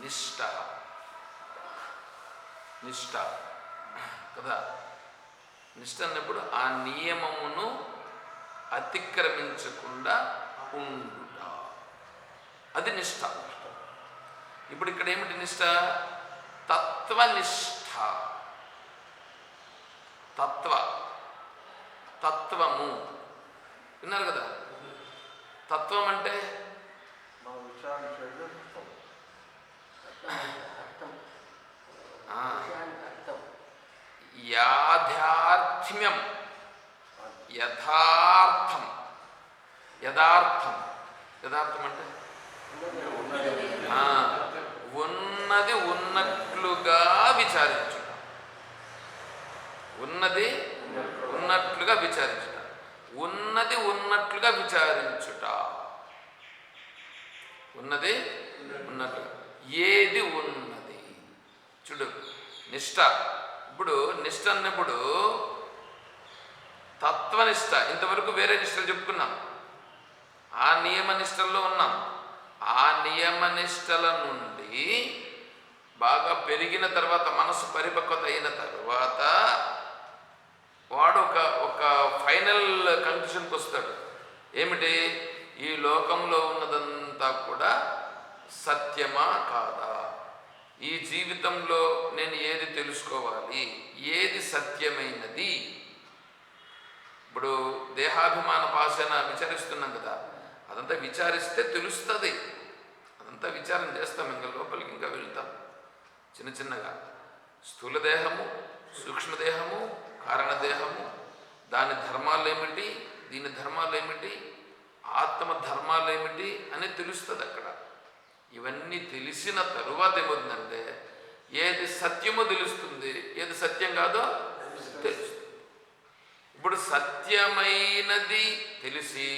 నిష్ఠ నిష్ఠ కదా. నిష్ఠ అన్నప్పుడు ఆ నియమమును అతిక్రమించకుండా ఉండుట, అది నిష్ఠ. ఇప్పుడు ఇక్కడ ఏమిటి నిష్ఠ? తత్వనిష్ఠ. తత్వము విన్నారు కదా. తత్వం అంటే యాథార్థ్యం, యథార్థం. యథార్థం అంటే ఉన్నది ఉన్నట్లుగా విచారించుట. ఉన్నది ఉన్నట్లుగా విచారించుట. ఉన్నది ఉన్నట్లుగా విచారించుట. ఉన్నది ఉన్నట్లుగా. ఏది ఉన్నది చూడు నిష్ఠ. ఇప్పుడు నిష్ఠ అన్నప్పుడు తత్వనిష్ఠ. ఇంతవరకు వేరే నిష్ఠలు చెప్పుకున్నాం, ఆ నియమ నిష్టల్లో ఉన్నాం. ఆ నియమ నిష్టల నుండి బాగా పెరిగిన తర్వాత, మనసు పరిపక్వత అయిన తర్వాత వాడు ఒక ఫైనల్ కంక్లూషన్కి వస్తాడు. ఏమిటి? ఈ లోకంలో ఉన్నదంతా కూడా సత్యమా కాదా? ఈ జీవితంలో నేను ఏది తెలుసుకోవాలి? ఏది సత్యమైనది? ఇప్పుడు దేహాభిమాన పాశన విచారిస్తున్నాం కదా, అదంతా విచారిస్తే తెలుస్తుంది. అదంతా విచారం చేస్తాం, ఇంకా లోపలికి ఇంకా వెళ్తాం చిన్న చిన్నగా. స్థూల దేహము, సూక్ష్మదేహము, కారణదేహము, దాని ధర్మాలు ఏమిటి, దీని ధర్మాలు ఏమిటి, ఆత్మ ధర్మాలు ఏమిటి అని తెలుస్తుంది అక్కడ. ఇవన్నీ తెలిసిన తరువాత ఏమవుతుందంటే ఏది సత్యమో తెలుస్తుంది, ఏది సత్యం కాదో తెలుస్తుంది. ఇప్పుడు సత్యమైనది తెలిసి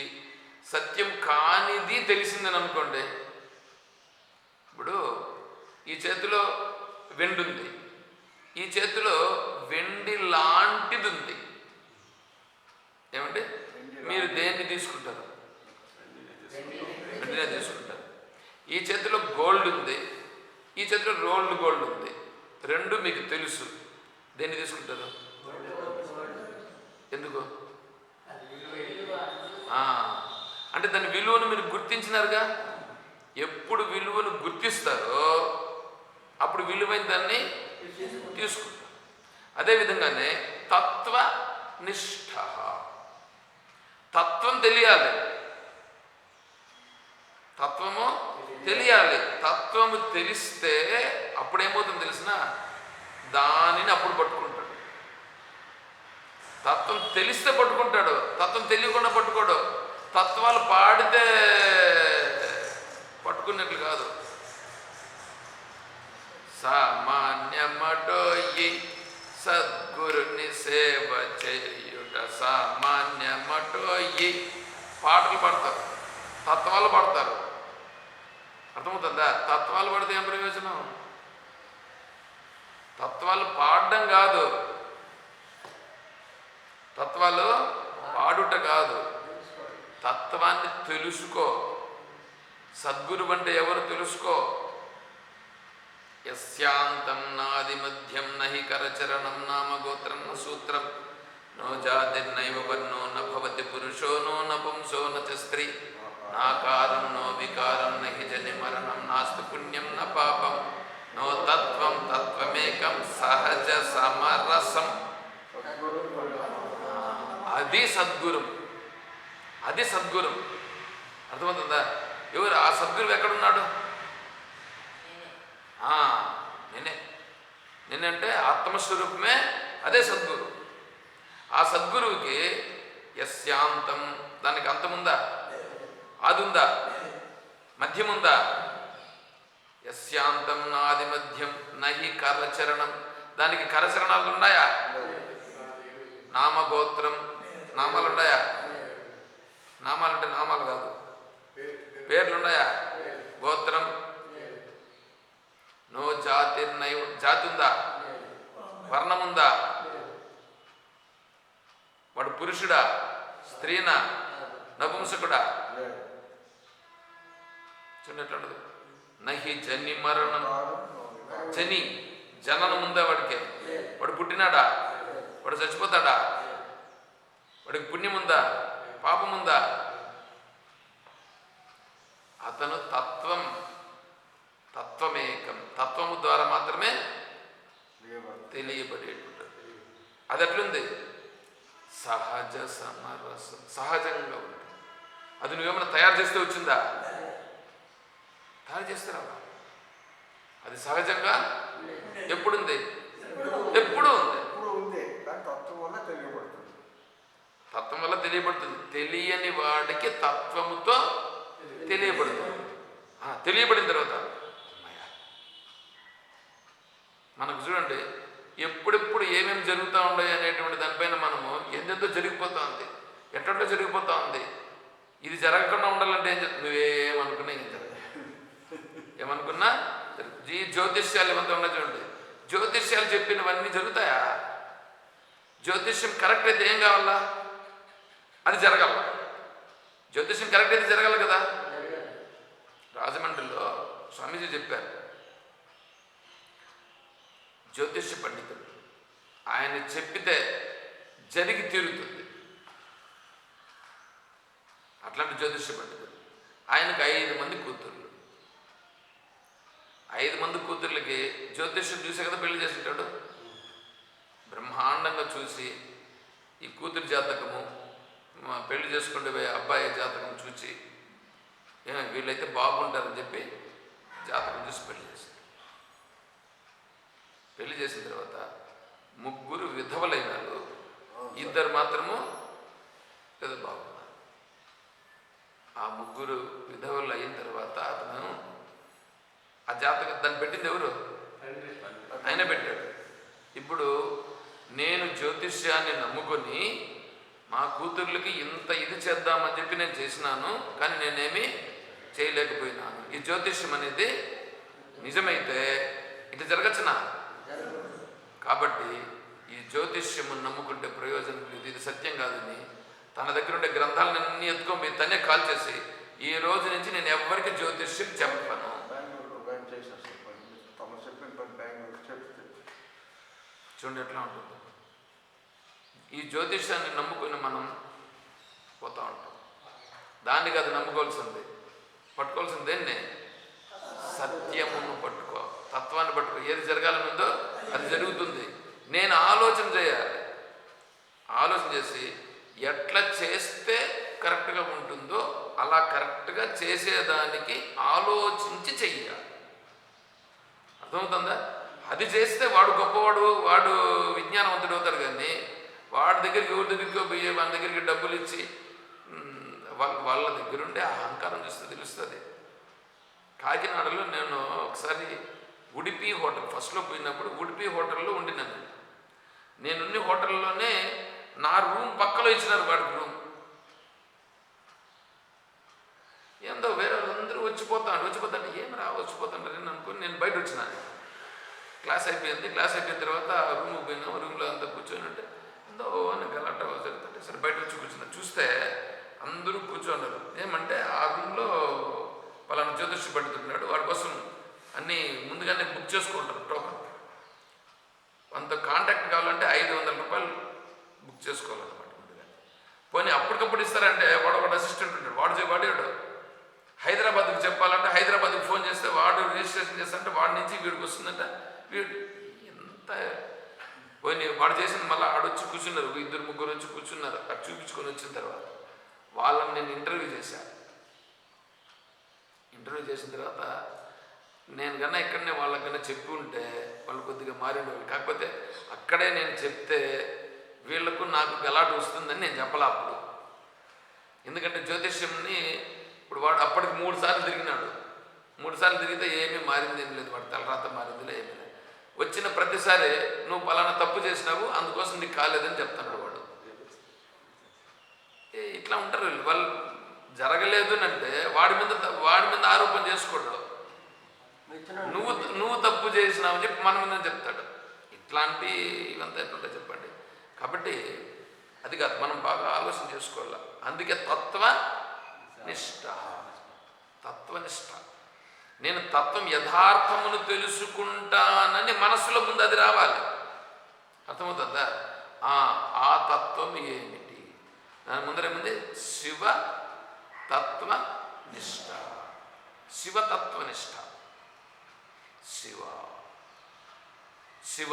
సత్యం కానిది తెలిసిందని అనుకోండి. ఇప్పుడు ఈ చేతిలో వెండి ఉంది, ఈ చేతిలో వెండి లాంటిది ఉంది. ఏమండి? మీరు దేన్ని తీసుకుంటారు? వెండినే తీసుకుంటారు. ఈ చేతిలో గోల్డ్ ఉంది, ఈ చేతిలో రోల్డ్ గోల్డ్ ఉంది. రెండు మీకు తెలుసు, దేన్ని తీసుకుంటారు? ఎందుకు? అంటే దాని విలువను మీరు గుర్తించినారుగా. ఎప్పుడు విలువను గుర్తిస్తారో అప్పుడు విలువైన దాన్ని తీసుకుంటారు. అదేవిధంగానే తత్వనిష్ఠ. తత్వం తెలియాలి, తత్వము తెలియాలి. తత్వము తెలిస్తే అప్పుడేమవుతుంది తెలిసిన? దానిని అప్పుడు పట్టుకుంటాడు. తత్వం తెలిస్తే పట్టుకుంటాడు, తత్వం తెలియకుండా పట్టుకోడు. తత్వాలు పాడితే పట్టుకున్నట్లు కాదు. సామాన్యమటోయి సద్గురుని సేవ చేయుట. సామాన్యమటోయి పాటలు పాడతారు, తత్వాలు పాడతారు. అర్థమవుతుందా? తత్వాలు పడితే ఏం ప్రయోజనం? తత్వాలు పాడడం కాదు, తత్వాలు పాడుట కాదు, తత్వాన్ని తెలుసుకో. సద్గురు అంటే ఎవరు తెలుసుకో. యస్యాంతం నాది మధ్యం నహి కరచరణం నామగోత్రం న సూత్రం నో జాతిర్నైవ వర్ణో న భవతి పురుషో నో నపుంసో న చ స్త్రీ నాకారం నో వికారం నహి జని మరణం నాస్తి పుణ్యం న పాపం నో తత్వం తత్వమేకం సహజ సమరసం. అది సద్గురం, అది సద్గురం. అర్థమవుతుందా? ఎవరు ఆ సద్గురువు? ఎక్కడున్నాడు? నేనంటే ఆత్మస్వరూపమే, అదే సద్గురు. ఆ సద్గురువుకి యస్యాంతం, దానికి అంతముందా? అది ఉందా? మధ్యముందా? యస్యాంతం నాది మధ్యం నహి కరచరణం, దానికి కరచరణాలు ఉన్నాయా? నామగోత్రం, నామాలు ఉన్నాయా? నామాలంటే నామాలు కాదు, పేర్లు ఉన్నాయా? గోత్రం. నో జాతిర్నైవ, జాతి ఉందా? వర్ణముందా? వాడు పురుషుడా స్త్రీనా నపుంసకుడా? చూడట్లుండదు. నహి జని మరణం. జని జననం ఉందా వాడికి? వాడు పుట్టినాడా? వాడు చచ్చిపోతాడా? వాడికి పుణ్యం ఉందా? పాపం ఉందా? అతను తత్వమేకం, తత్వము ద్వారా మాత్రమే తెలియబడేటువంటి. అది ఎట్లుంది? సహజ సమరసం, సహజంగా ఉంటుంది. అది నువ్వేమైనా తయారు చేస్తే వచ్చిందా? తయారు చేస్తే రావా? అది సహజంగా ఎప్పుడుంది? ఎప్పుడు ఉంది. తత్వం వల్ల తెలియబడుతుంది. తెలియని వాడికి తత్వముతో తెలియబడుతుంది. తెలియబడిన తర్వాత మనకు చూడండి, ఎప్పుడెప్పుడు ఏమేమి జరుగుతూ ఉన్నాయి అనేటువంటి దానిపైన మనము ఎంతెంతో జరిగిపోతూ ఉంది, ఎట్లంటో జరిగిపోతూ ఉంది. ఇది జరగకుండా ఉండాలంటే ఏం చెప్తుంది? నువ్వేమనుకున్నా ఏం జరగదు. ఏమనుకున్నా ఈ జ్యోతిష్యాలు ఏమంతా ఉన్నాయి చూడండి. జ్యోతిష్యాలు చెప్పినవన్నీ జరుగుతాయా? జ్యోతిష్యం కరెక్ట్ అయితే ఏం కావాలా? అది జరగాల. జ్యోతిష్యం కరెక్ట్ అయితే జరగాలి కదా. రాజమండ్రిలో స్వామీజీ చెప్పారు, జ్యోతిష్య పండితుడు, ఆయన చెప్పితే జరిగి తీరుతుంది. అట్లాంటి జ్యోతిష్య పండితుడు. ఆయనకు 5 మంది కూతుర్లు. 5 మంది కూతుర్లకి జ్యోతిష్యం చూసే కదా పెళ్లి చేసింటాడు. బ్రహ్మాండంగా చూసి ఈ కూతురి జాతకము, పెళ్లి చేసుకుంటే పోయే అబ్బాయి జాతకం చూసి వీళ్ళైతే బాగుంటారని చెప్పి జాతకం చూసి పెళ్లి చేశారు. పెళ్లి చేసిన తర్వాత 3 విధవలైనారు, 2 మాత్రము ఏదో బాగున్నారు. ఆ 3 విధవలు అయిన తర్వాత అతను ఆ జాతకం దాన్ని పెట్టింది ఎవరు? ఆయన పెట్టాడు. ఇప్పుడు నేను జ్యోతిష్యాన్ని నమ్ముకొని మా కూతుర్లకి ఇంత ఇది చేద్దామని చెప్పి నేను చేసినాను, కానీ నేనేమి చేయలేకపోయినాను. ఈ జ్యోతిష్యం అనేది నిజమైతే ఇది జరగచ్చునా? కాబట్టి ఈ జ్యోతిష్యము నమ్ముకుంటే ప్రయోజనం లేదు, ఇది సత్యం కాదని తన దగ్గర ఉండే గ్రంథాలన్నీ ఎత్తుకొని తనే కాల్ చేసి, ఈ రోజు నుంచి నేను ఎవరికి జ్యోతిష్యం చెప్పను. చూడండి ఎట్లా ఉంటుంది. ఈ జ్యోతిష్యాన్ని నమ్ముకుని మనం పోతూ ఉంటాం. దాన్ని కాదు నమ్ముకోవాల్సింది, పట్టుకోవాల్సింది దేన్నే? సత్యమును పట్టుకో, తత్వాన్ని పట్టుకో. ఏది జరగాలని ఉందో అది జరుగుతుంది. నేను ఆలోచన చేయాలి. ఆలోచన చేసి ఎట్లా చేస్తే కరెక్ట్గా ఉంటుందో అలా కరెక్ట్గా చేసేదానికి ఆలోచించి చెయ్యాలి. అర్థమవుతుందా? అది చేస్తే వాడు గొప్పవాడు, వాడు విజ్ఞానవంతుడు అవుతాడు. కానీ వాడి దగ్గరికి ఎవరి దగ్గరికి పోయి వాళ్ళ దగ్గరికి డబ్బులు ఇచ్చి వాళ్ళ దగ్గరుండే అహంకారం చూస్తే తెలుస్తుంది. కాకినాడలో నేను ఒకసారి ఉడిపి హోటల్ ఫస్ట్లో పోయినప్పుడు ఉడిపి హోటల్లో ఉండినాను. నేనున్న హోటల్లోనే నా రూమ్ పక్కలో ఇచ్చినారు వాడికి రూమ్. ఏందో వేరే వాళ్ళందరూ వచ్చిపోతాంటే ఏమి వచ్చిపోతాంటారు అని అనుకుని నేను బయట వచ్చినాను. క్లాస్ అయిపోయింది. క్లాస్ అయిపోయిన తర్వాత రూమ్కి పోయినాము. రూమ్లో అంతా కూర్చొని ఉంటే ఎంతో అని గలాట జరుగుతుంటే సరే బయట వచ్చి కూర్చున్నా. చూస్తే అందరూ కూర్చోన్నారు. ఏమంటే ఆ రూమ్లో పలానా జ్యోతిష్య పండితున్నాడు, వాడి కోసం అన్నీ ముందుగానే బుక్ చేసుకుంటారు. టోకన్ అంత కాంటాక్ట్ కావాలంటే 500 రూపాయలు బుక్ చేసుకోవాలన్నమాట ముందుగా. పోనీ అప్పటికప్పుడు ఇస్తారంటే వాడు అసిస్టెంట్ ఉంటాడు, వాడాడు హైదరాబాద్కి చెప్పాలంటే హైదరాబాద్కి ఫోన్ చేస్తే వాడు రిజిస్ట్రేషన్ చేస్తారంటే వాడి నుంచి వీడికి వస్తుందంట. వీడు ఎంత పోయి వాడు చేసింది మళ్ళీ ఆడొచ్చి కూర్చున్నారు, 2-3 వచ్చి కూర్చున్నారు. అది చూపించుకొని వచ్చిన తర్వాత వాళ్ళని నేను ఇంటర్వ్యూ చేశాను. ఇంటర్వ్యూ చేసిన తర్వాత నేను కన్నా ఇక్కడనే వాళ్ళకన్నా చెప్పి ఉంటే వాళ్ళు కొద్దిగా మారినవాళ్ళు. కాకపోతే అక్కడే నేను చెప్తే వీళ్లకు నాకు గలాట వస్తుందని నేను చెప్పలే అప్పుడు. ఎందుకంటే జ్యోతిష్యంని ఇప్పుడు వాడు అప్పటికి 3 సార్లు తిరిగినాడు. 3 సార్లు తిరిగితే ఏమీ మారింది ఏం లేదు, వాడు తలరాత మారిందిలే ఏమీ లేదు. వచ్చిన ప్రతిసారి నువ్వు పలానా తప్పు చేసినావు అందుకోసం నీకు కాలేదని చెప్తున్నాడు వాడు. ఇట్లా ఉంటారు వీళ్ళు. వాళ్ళు జరగలేదు అని అంటే వాడి మీద ఆరోపణ చేసుకోవడం, నువ్వు తప్పు చేసినావు చెప్పి మన మీద చెప్తాడు. ఇట్లాంటి ఇవంతా ఎట్లుంటాయి చెప్పండి. కాబట్టి అది కాదు, మనం బాగా ఆలోచన చేసుకోవాలి. అందుకే తత్వనిష్ట నేను తత్వం యథార్థమును తెలుసుకుంటానని మనసులో ముందు అది రావాలి. అర్థమవుతుందా? ఆ తత్వం ఏమిటి? దాని ముందరేముంది? శివ తత్వనిష్ట. శివతత్వనిష్ట. శివ శివ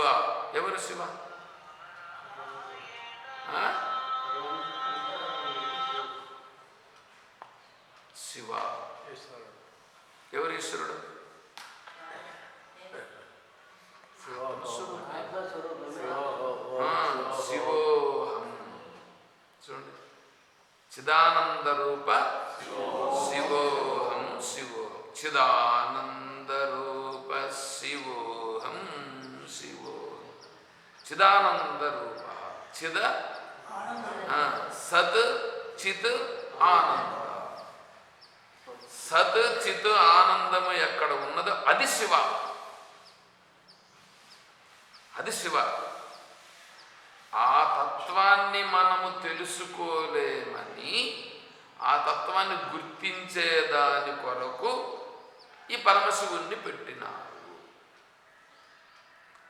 ఎవరు శివ? శివ ఎవరు? ఈశ్వరుడు. శివోహం. చూడండి, చిదానంద రూప శివోహం. శివోహం చిదానంద రూప శివోహం. శివోహం చిదానంద రూప. చిద సత్ చిత్ ఆనంద. సత్ చిత్ ఆనందము ఎక్కడ ఉన్నదో అది శివ. అది శివ. ఆ తత్వాన్ని మనము తెలుసుకోలేమని, ఆ తత్వాన్ని గుర్తించేదాని కొరకు ఈ పరమశివుణ్ణి పెట్టినారు.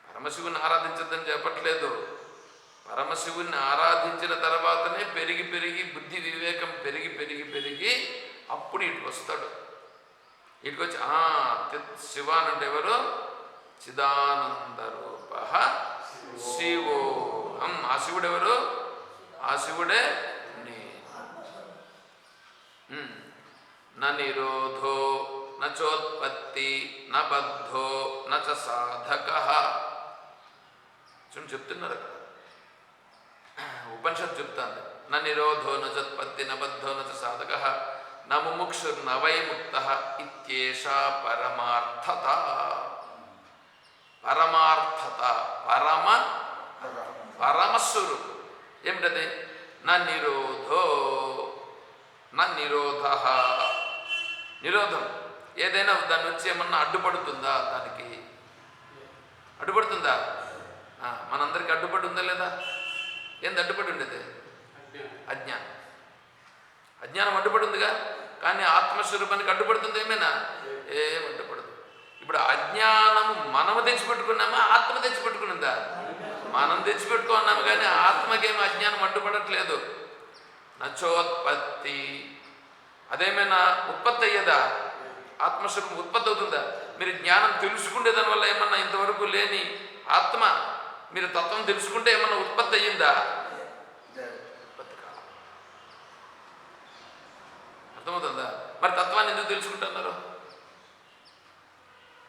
పరమశివుని ఆరాధించద్దని చెప్పట్లేదు. పరమశివుణ్ణి ఆరాధించిన తర్వాతనే పెరిగి పెరిగి బుద్ధి వివేకం పెరిగి పెరిగి పెరిగి అప్పుడు ఇటు వస్తాడు. ఇటుకు వచ్చి శివానంటే ఎవరు? చిదానంద రూప శివోహం. ఆ శివుడు ఎవరు? ఆ శివుడే నేను. న నిరోధో నచోత్పత్తి న బద్ధో నచ సాధక. చెప్తున్నారు అక్కడ ఉపనిషత్తు చెప్తాను. న నిరోధో నచోత్పత్తి న బద్ధో నచ సాధక న ముముక్షుర్న వై ముక్తః ఇత్యేషా పరమార్థత. పరమార్థత పరమస్వరూపం ఏమిటది? నా నిరోధో నా నిరోధ. నిరోధం ఏదైనా దాన్ని వచ్చి ఏమన్నా అడ్డుపడుతుందా? దానికి అడ్డుపడుతుందా? మనందరికీ అడ్డుపడి ఉందా లేదా? ఏంది అడ్డుపడి ఉండేది? అజ్ఞానం. అజ్ఞానం అడ్డుపడి ఉందిగా. కానీ ఆత్మస్వరూపానికి అడ్డుపడుతుంది ఏమైనా? ఏం అడ్డుపడదు. ఇప్పుడు అజ్ఞానము మనము తెచ్చిపెట్టుకున్నామా? ఆత్మ తెచ్చిపెట్టుకునిందా? మనం తెచ్చిపెట్టుకున్నాము, కానీ ఆత్మకేమో అజ్ఞానం అడ్డుపడట్లేదు. నచోత్పత్తి. అదేమైనా ఉత్పత్తి అయ్యేదా? ఆత్మస్వరూపం ఉత్పత్తి అవుతుందా? మీరు జ్ఞానం తెలుసుకుంటే దానివల్ల ఏమన్నా ఇంతవరకు లేని ఆత్మ మీరు తత్వం తెలుసుకుంటే ఏమన్నా ఉత్పత్తి అయ్యిందా? ఉత్పత్తి కాదు. అర్థమవుతుందా? మరి తత్వాన్ని ఎందుకు తెలుసుకుంటున్నారు?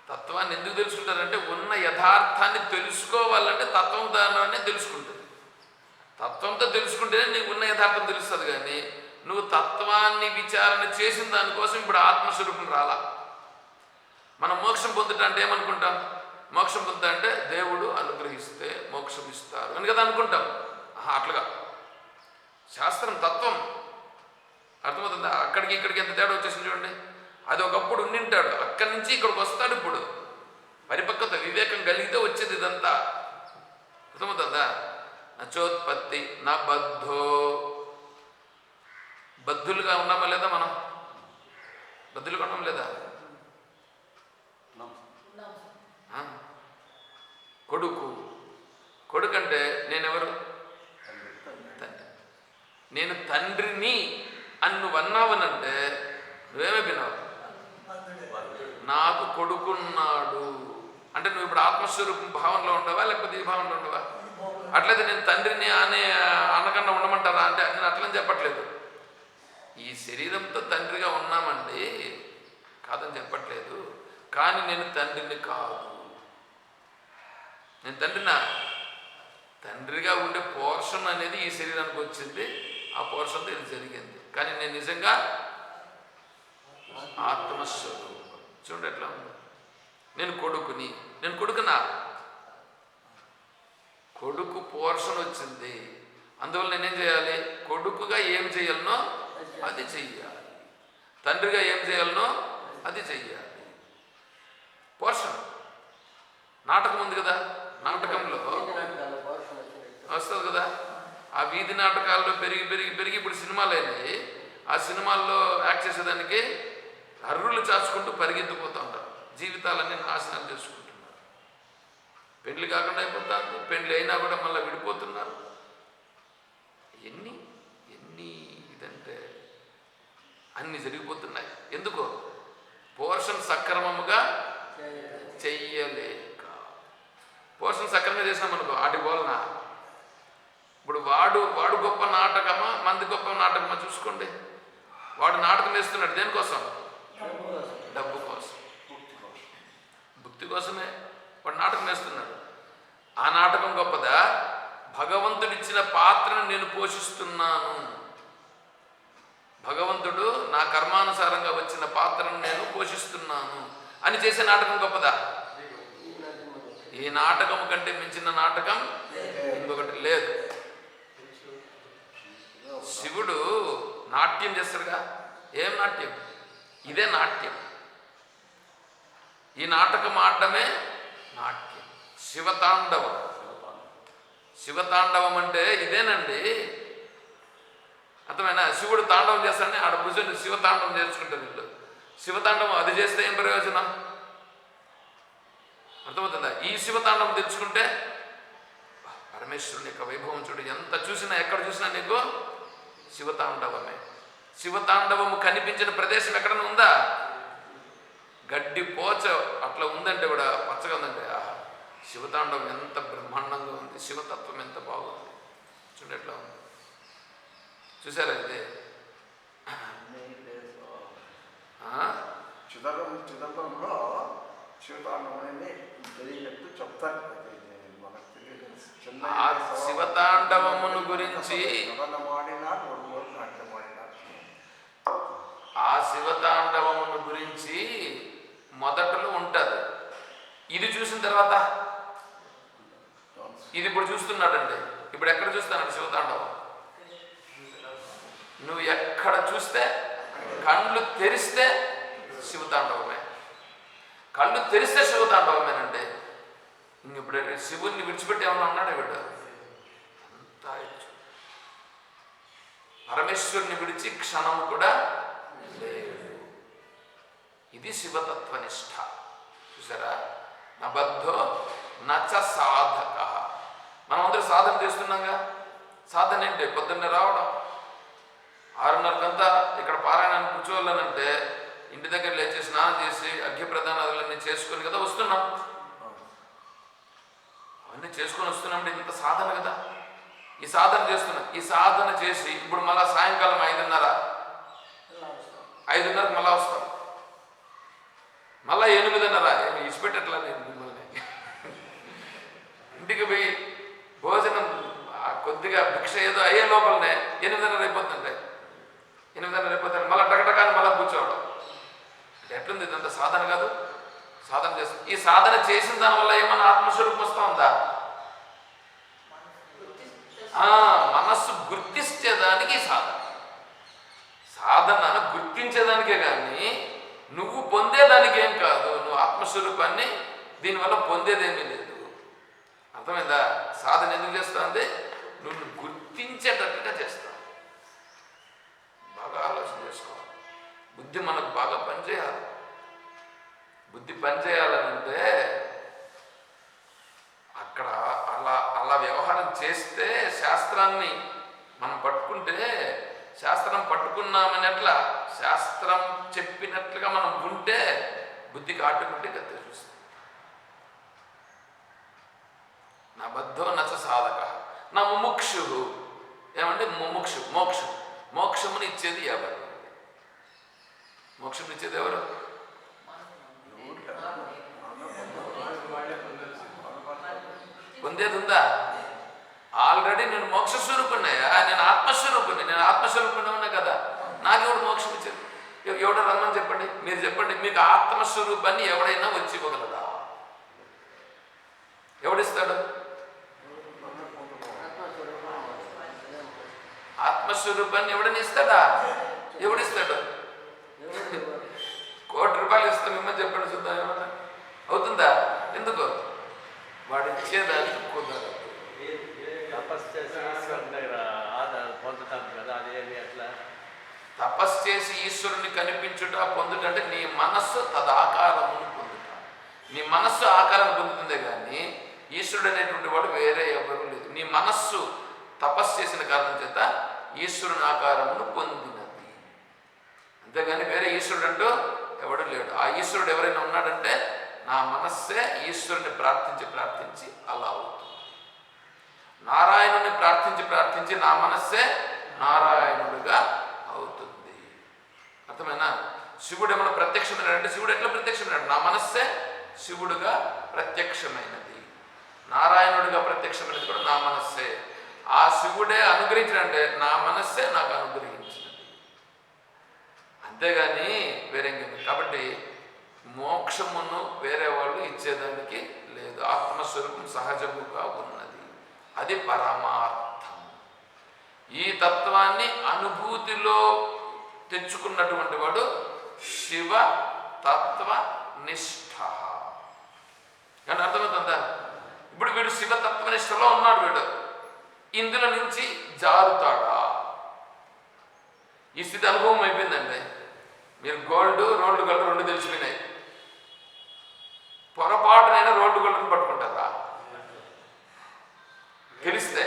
తత్వాన్ని ఎందుకు తెలుసుకుంటారంటే ఉన్న యథార్థాన్ని తెలుసుకోవాలంటే తత్వం దాన్ని తెలుసుకుంటుంది. తత్వంతో తెలుసుకుంటేనే నీకు ఉన్న యథార్థం తెలుస్తుంది. కానీ నువ్వు తత్వాన్ని విచారణ చేసిన దానికోసం ఇప్పుడు ఆత్మస్వరూపం రాలా. మనం మోక్షం పొందుతా అంటే ఏమనుకుంటాం? మోక్షం పొందుతా అంటే దేవుడు అనుగ్రహిస్తే మోక్షం ఇస్తారు అని కదా అనుకుంటాం. అట్లుగా శాస్త్రం తత్వం అర్థమవుతుందా? అక్కడికి ఇక్కడికి ఎంత తేడా వచ్చేసింది చూడండి. అది ఒకప్పుడు ఉండింటాడు, అక్కడి నుంచి ఇక్కడికి వస్తాడు. ఇప్పుడు పరిపక్వత వివేకం కలిగితే వచ్చేది ఇదంతా. అర్థమవుతుందా? నచోత్పత్తి నా బద్ధో. బద్ధులుగా ఉన్నామా లేదా? మనం బద్ధులుగా ఉన్నాం లేదా? కొడుకు అంటే నేనెవరు? తండ్రి. నేను తండ్రిని అని నువ్వు అన్నావనంటే నువ్వేమైపోయినావు? నాకు కొడుకున్నాడు అంటే నువ్వు ఇప్పుడు ఆత్మస్వరూపం భావనలో ఉండవా లేకపోతే ఈ భావనలో ఉండవా? అట్లయితే నేను తండ్రిని అనకుండా ఉండమంటారా అంటే నేను అట్లని చెప్పట్లేదు. ఈ శరీరంతో తండ్రిగా ఉన్నామండి కాదని చెప్పట్లేదు. కానీ నేను తండ్రిని కాదు. నేను తండ్రిగా ఉండే పోర్షన్ అనేది ఈ శరీరానికి వచ్చింది. ఆ పోర్షన్తో ఇది జరిగింది. కానీ నేను నిజంగా ఆత్మస్వరూపం. చూడండి ఎట్లా ఉంది. నేను కొడుకుని. నేను కొడుకునా? కొడుకు పోర్షన్ వచ్చింది. అందువల్ల నేనేం చేయాలి? కొడుకుగా ఏం చేయాలనో అది చెయ్యాలి. తండ్రిగా ఏం చేయాలనో అది చెయ్యాలి. పోర్షన్. నాటకం ఉంది కదా, నాటకంలో వస్తుంది కదా. ఆ వీధి నాటకాల్లో పెరిగి పెరిగి పెరిగి ఇప్పుడు సినిమాలు అయినాయి. ఆ సినిమాల్లో యాక్ట్ చేసేదానికి అర్రులు చాచుకుంటూ పరిగెత్తిపోతూ ఉంటారు. జీవితాలన్నీ నాశనం చేసుకుంటున్నారు. పెళ్లి కాకుండా అయిపోతుంది, పెళ్లి అయినా కూడా మళ్ళీ విడిపోతున్నారు. ఎన్ని ఎన్ని ఇదంటే అన్ని జరిగిపోతున్నాయి. ఎందుకో పోర్షన్ సక్రమముగా చెయ్యలేక. పోర్షన్ సక్రమంగా చేసినామనుకో ఆటికి పోలనా. ఇప్పుడు వాడు గొప్ప నాటకమా మంది గొప్ప నాటకమా చూసుకోండి. వాడు నాటకం వేస్తున్నాడు దేనికోసం? డబ్బు కోసం, భుక్తి కోసమే వాడు నాటకం వేస్తున్నాడు. ఆ నాటకం గొప్పదా? భగవంతుడిచ్చిన పాత్రను నేను పోషిస్తున్నాను, భగవంతుడు నా కర్మానుసారంగా వచ్చిన పాత్రను నేను పోషిస్తున్నాను అని చేసే నాటకం గొప్పదా? ఈ నాటకం కంటే మించిన నాటకం ఇంకొకటి లేదు. శివుడు నాట్యం చేస్తాడుగా. ఏం నాట్యం? ఇదే నాట్యం. ఈ నాటకం ఆడటమే నాట్యం. శివతాండవం. శివతాండవం అంటే ఇదేనండి. అర్థమైనా? శివుడు తాండవం చేస్తాడని ఆడ భుజుని శివతాండవం చేసుకుంటారు వీళ్ళు. శివతాండవం అది చేస్తే ఏం ప్రయోజనం? అర్థమవుతుందా? ఈ శివతాండవం తెచ్చుకుంటే పరమేశ్వరుని యొక్క వైభవం చూడు. ఎంత చూసినా ఎక్కడ చూసినా నీకు శివతాండవమే. శివతాండవము కనిపించిన ప్రదేశం ఎక్కడన్నా ఉందా? గడ్డి పోచ అట్లా ఉందంటే కూడా పచ్చగా ఉందంటే శివతాండవం ఎంత బ్రహ్మాండంగా ఉంది, శివతత్వం ఎంత బాగుంది చూడండి ఎట్లా ఉంది. చూసారా ఇది? చిదంబరంలో శివతాండవం అనేది తెలియనట్టు చెప్తాను. ఆ శివతాండవమును గురించి, ఆ శివతాండవమును గురించి మొదట్లో ఉంటుంది. ఇది చూసిన తర్వాత ఇది ఇప్పుడు చూస్తున్నాడండి. ఇప్పుడు ఎక్కడ చూస్తానండి శివతాండవం? నువ్వు ఎక్కడ చూస్తే కళ్ళు తెరిస్తే శివతాండవమే. కళ్ళు తెరిస్తే శివతాండవమేనండి. ఇప్పుడు శివుణ్ణి విడిచిపెట్టి ఏమన్నా ఉన్నాడు వీడు? అంతా పరమేశ్వరుని విడిచి క్షణం కూడా లేదు. ఇది శివతత్వనిష్ట. చూసారా? నబద్ధో నచ సాధక. మనం అందరూ సాధన చేస్తున్నాంగా. సాధన ఏంటి? పొద్దున్నే రావడం, 6:30కంతా ఇక్కడ పారాయణాన్ని కూర్చోవాలనంటే ఇంటి దగ్గర లేచి స్నానం చేసి అర్ఘ్యప్రదానాదులన్నీ చేసుకొని కదా వస్తున్నాం. అవన్నీ చేసుకొని వస్తున్నాం. ఇంత సాధన కదా. ఈ సాధన చేస్తున్నాం. ఈ సాధన చేసి ఇప్పుడు మళ్ళా సాయంకాలం 5:30కి మళ్ళా వస్తాం. మళ్ళా 8:30 ఇచ్చిపెట్టట్లా నేను మిమ్మల్ని. ఇంటికి పోయి భోజనం కొద్దిగా భిక్ష ఏదో అయ్యే లోపలనే 8:30 అయిపోతుంటాయి. 8:30 అయిపోతాయి. మళ్ళీ టకటకాన్ని మళ్ళీ కూర్చోవడం అంటే ఎట్లుంది? ఇదంతా సాధన కాదు. సాధన చేస్తాం. ఈ సాధన చేసిన దానివల్ల ఏమన్నా ఆత్మస్వరూపం వస్తూ ఉందా? మనస్సు గుర్తించేదానికి సాధన. సాధన గుర్తించేదానికే కానీ నువ్వు పొందేదానికేం కాదు. నువ్వు ఆత్మస్వరూపాన్ని దీనివల్ల పొందేదేమీ లేదు. అర్థమైందా? సాధన ఎందుకు చేస్తుంది? నువ్వు గుర్తించేటట్టుగా చేస్తావు. బాగా ఆలోచన చేసుకోవాలి. బుద్ధి మనకు బాగా పనిచేయాలి. బుద్ధి పనిచేయాలనంటే అక్కడ అలా వ్యవహారం చేస్తే శాస్త్రాన్ని మనం పట్టుకుంటే, శాస్త్రం పట్టుకున్నామని అట్లా శాస్త్రం చెప్పినట్లుగా మనం ఉంటే బుద్ధికి ఆటోమేటిక్గా తెలుస్తుంది. నా బద్ధో నచ సాధక నా ముముక్షు. ఏమంటే ముముక్షు మోక్షముని ఇచ్చేది ఎవరు? మోక్షం ఇచ్చేది ఎవరు? పొందేది ఉందా? ఆల్రెడీ నేను మోక్ష స్వరూపున్నాయా? నేను ఆత్మస్వరూపుని. నేను ఆత్మస్వరూపుని ఉన్నా కదా. నాకెవడు మోక్షం ఇచ్చేది? ఎవడో రమ్మని చెప్పండి. మీరు చెప్పండి. మీకు ఆత్మస్వరూపాన్ని ఎవడైనా వచ్చి ఇవ్వగలదా? ఎవడిస్తాడు? ఆత్మస్వరూపాన్ని ఎవడని ఇస్తాడా? ఎవడిస్తాడు? ₹1,00,00,000 ఇస్తాం మిమ్మల్ని చెప్పండి చూద్దాం. ఏమన్నా అవుతుందా? ఎందుకు? వాడు ఇచ్చేదానికి కుదరదు. తపస్సు చేసి ఈశ్వరుని కనిపించుట పొందుట అంటే నీ మనస్సు తదాకారమును పొందుట. మనస్సు ఆకారాన్ని పొందుతుందే కానీ ఈశ్వరుడు అనేటువంటి వాడు వేరే ఎవరు లేదు. నీ మనస్సు తపస్సు చేసిన కారణం చేత ఈశ్వరుని ఆకారమును పొందినది, అంతేగాని వేరే ఈశ్వరుడు అంటూ ఎవడు లేడు. ఆ ఈశ్వరుడు ఎవరైనా ఉన్నాడంటే నా మనస్సే ఈశ్వరుని ప్రార్థించి అలా అవుతుంది. నారాయణుని ప్రార్థించి నా మనస్సే నారాయణుడిగా అవుతుంది. అర్థమైనా? శివుడు ఏమైనా ప్రత్యక్షమైనాడంటే శివుడు ఎట్లా ప్రత్యక్షమైనాడు? నా మనస్సే శివుడుగా ప్రత్యక్షమైనది, నారాయణుడిగా ప్రత్యక్షమైనది కూడా నా మనస్సే. ఆ శివుడే అనుగ్రహించాడంటే నా మనస్సే నాకు అనుగ్రహించినది, అంతేగాని వేరేంగేమి. కాబట్టి మోక్షమును వేరే వాళ్ళు ఇచ్చేదానికి లేదు. ఆత్మస్వరూపం సహజముగా ఉన్నది, అది పరమార్థం. ఈ తత్వాన్ని అనుభూతిలో తెచ్చుకున్నటువంటి వాడు శివ తత్వ నిష్ఠ. కానీ అర్థమవుతుందా? ఇప్పుడు వీడు శివతత్వనిష్టలో ఉన్నాడు. వీడు ఇందులో నుంచి జారుతాడా? ఈ స్థితి అనుభవం అయిపోయిందండి. మీరు రోల్డ్ గోల్డ్ రెండు తెలిసిపోయినాయి. పొరపాటునైనా రోల్డ్ గోల్డ్ని పట్టుకుంటారా? తెలిస్తే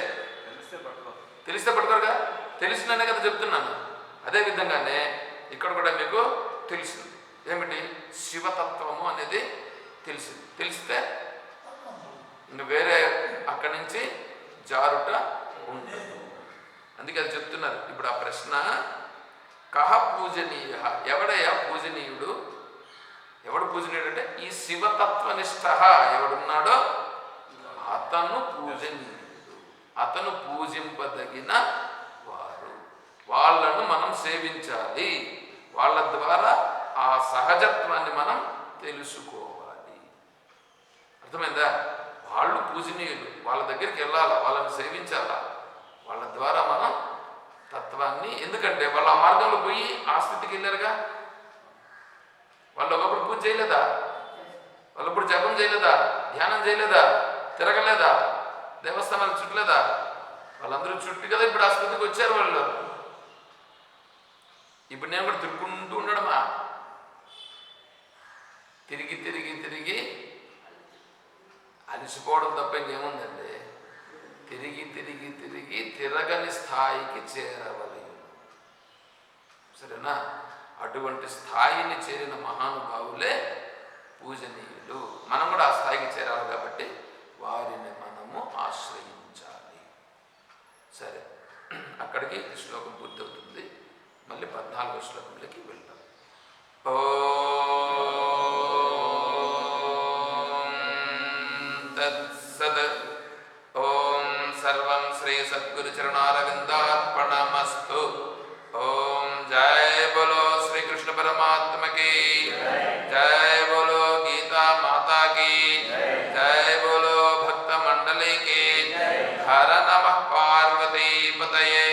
పట్టుకోరుగా. తెలిసిననే కదా చెప్తున్నాను. అదేవిధంగానే ఇక్కడ కూడా మీకు తెలిసింది ఏమిటి? శివతత్వము అనేది తెలిసింది. తెలిస్తే ఇంక వేరే అక్కడి నుంచి జారుట ఉంటుంది. అందుకే అది చెప్తున్నారు. ఇప్పుడు ఆ ప్రశ్న, కహ పూజనీయ, ఎవడయ్యా పూజనీయుడు? ఎవడు పూజనీయుడు అంటే ఈ శివతత్వనిష్ట ఎవడున్నాడో అతను పూజనీయుడు, అతను పూజింపదగిన వారు. వాళ్ళను మనం సేవించాలి, వాళ్ళ ద్వారా ఆ సహజత్వాన్ని మనం తెలుసుకోవాలి. అర్థమైందా? వాళ్ళు పూజనీయులు, వాళ్ళ దగ్గరికి వెళ్ళాలా, వాళ్ళని సేవించాలా, వాళ్ళ ద్వారా మనం తత్వాన్ని. ఎందుకంటే వాళ్ళు ఆ మార్గంలో పోయి ఆ స్థితికి వెళ్ళారుగా. వాళ్ళు ఒకప్పుడు పూజ చేయలేదా? వాళ్ళప్పుడు జపం చేయలేదా? ధ్యానం చేయలేదా? తిరగలేదా? దేవస్థానాలు చుట్టలేదా? వాళ్ళందరూ చుట్టూ కదా ఇప్పుడు ఆ స్థితికి వచ్చారు వాళ్ళు. ఇప్పుడు నేను కూడా తిరుగుకుంటూ ఉండడమా? తిరిగి అలిసిపోవడం తప్ప ఇంకేముందండి? తిరిగి తిరగని స్థాయికి చేరవలేదు. సరేనా? అటువంటి స్థాయిని చేరిన మహానుభావులే పూజనీయులు. మనం కూడా ఆ స్థాయికి చేరాలి కాబట్టి వారిని మనము ఆశ్రయించాలి. సరే, అక్కడికి శ్లోకం పూర్తవుతుంది. మళ్ళీ 14వ శ్లోకంలోకి వెళ్తాం. ఓం సర్వం శ్రీ సద్గురు చరణారవిందార్పణమస్తు. ఓం జయ బోలో శ్రీకృష్ణ పరమాత్మకి జయ, బోలో గీతా మాతా की जय, बोलो भक्त मंडली की हर नमः पार्वती पतये।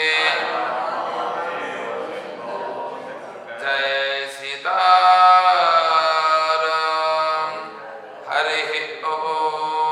जय सीताराम। हरि ओम।